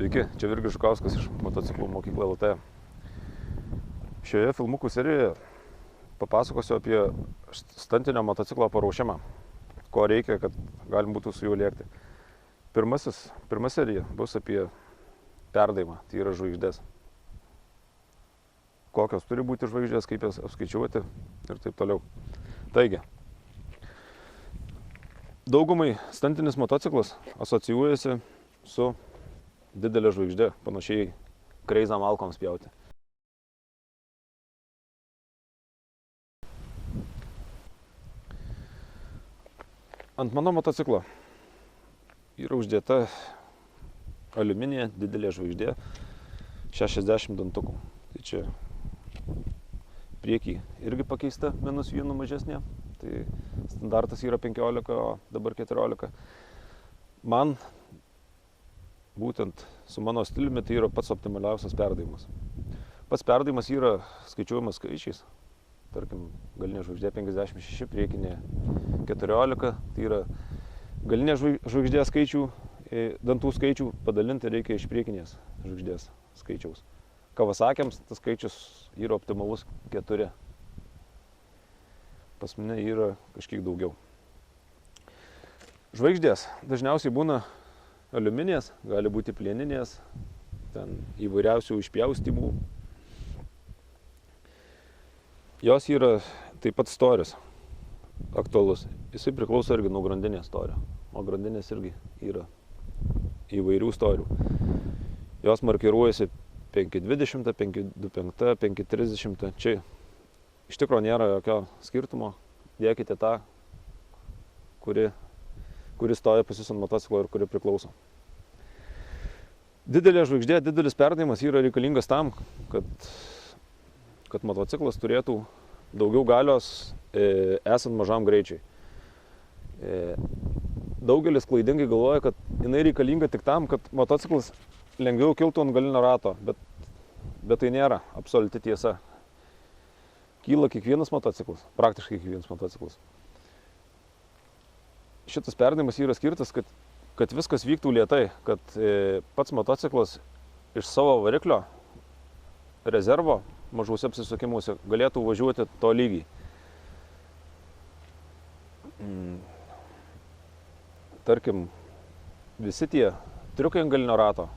Sveiki, čia Virgis Žukauskas iš motociklų mokykla LT. Šioje filmukų serijoje papasakosiu apie stantinio motociklo paruošimą, ko reikia, kad galim būtų su juo lėkti. Pirma serija bus apie perdavimą, tai yra žvaigždės. Kokios turi būti žvaigždės, kaip jas apskaičiuoti ir taip toliau. Taigi, daugumai stantinis motociklas asocijuojasi su didelė žvaigždė, panašiai kreizam malkoms pjauti. Ant mano motociklo yra uždėta aliuminė didelė žvaigždė 60 dantukų. Tai čia priekį irgi pakeista -1 mažesnė. Tai standartas yra 15, o dabar 14. Man būtent su mano stiliumi tai yra pats optimaliausias perdavimas. Pats perdavimas yra skaičiuojamas skaičiais. Tarkim, galinė žvaigždė 56, priekinė 14. Tai yra galinė žvaigždė skaičių, dantų skaičių padalinti reikia iš priekinės žvaigždės skaičiaus. Kawasakiams tas skaičius yra optimalus 4. Pas mane yra kažkiek daugiau. Žvaigždės dažniausiai būna aliuminės, gali būti plieninės, ten įvairiausių išpjaustymų. Jos yra taip pat storis aktualus. Jisai priklauso irgi nuo grandinės storio, o grandinės irgi yra įvairių storių. Jos markiruojasi 5,20, 5,25, 5,30. Čia iš tikrųjų nėra jokio skirtumo. Dėkite tą, kuri stoja pas jūs ant motociklo ir kuri priklauso. Didelė žvaigždė, didelis perdavimas yra reikalingas tam, kad motociklas turėtų daugiau galios esant mažam greičiui. Daugelis klaidingai galvoja, kad jinai reikalinga tik tam, kad motociklas lengviau kiltų ant galinio rato, bet tai nėra absoliuti tiesa. Kyla kiekvienas motociklas, praktiškai kiekvienas motociklas. Šitas perdavimas yra skirtas, kad viskas vyktų lėtai, kad pats motociklas iš savo variklio rezervo mažuose apsisukimuose galėtų važiuoti to lygiai. Tarkim, visi tie triukai ant galinio rato,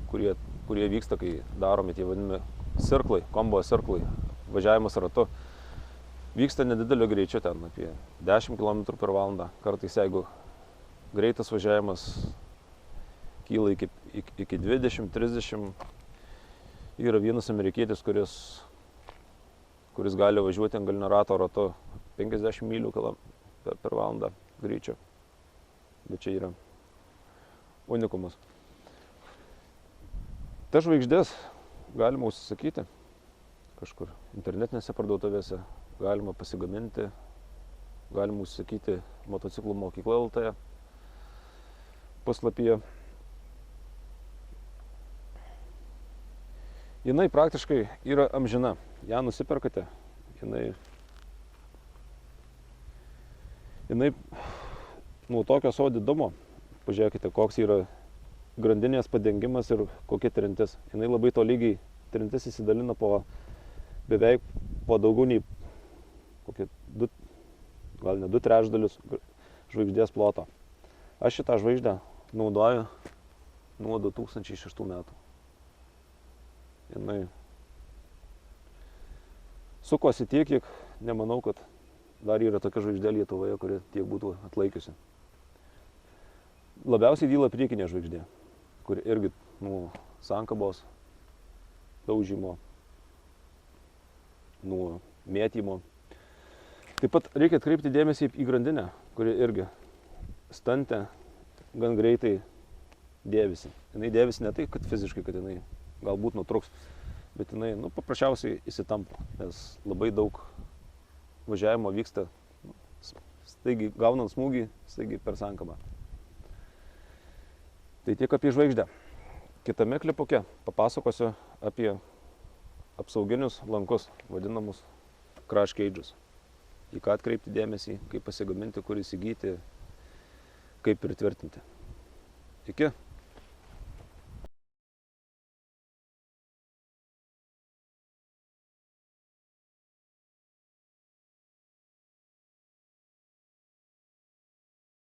kurie vyksta, kai daromi tie vadinami sirklai, kombo sirklai, važiavimas ratu, vyksta nedidelio greičio, ten apie 10 km/h. Kartais, jeigu greitas važiavimas kyla iki 20-30, yra vienas amerikietis, kuris gali važiuoti ant galinio rato ratu 50 mylių/h greičio. Bet čia yra unikumas. Tas žvaigždės galima užsisakyti kažkur internetinėse parduotuvėse, galima pasigaminti, galima užsisakyti motociklų mokykla LT puslapyje. Jinai praktiškai yra amžina. Ją nusiperkate, jinai nuo tokio savo didumo, pažiūrėkite, koks yra grandinės padengimas ir kokia trintis. Jinai labai tolygiai trintis įsidalina beveik po daugiau nei gal ne 2/3 žvaigždės ploto. Aš šitą žvaigždę naudoju nuo 2006 metų. Jinai sukosi tiek, kiek nemanau, kad dar yra tokia žvaigždė Lietuvoje, kuri tiek būtų atlaikiusi. Labiausiai dyla priekinė žvaigždė, kuri irgi nuo sankabos, daužymo, nuo mėtymo. Taip pat reikia atkreipti dėmesį į grandinę, kuri irgi stante gan greitai dėvisi. Jinai dėvisi ne tai, kad fiziškai, kad jinai galbūt nutruks, bet jinai paprasčiausiai įsitampo, nes labai daug važiavimo vyksta staigiai gaunant smūgį, staigiai per sankabą. Tai tiek apie žvaigždę. Kitame klipuke papasakosiu apie apsauginius lankus, vadinamus crash cage'us. Į ką atkreipti dėmesį, kaip pasigaminti, kur įsigyti, kaip pritvirtinti. Iki.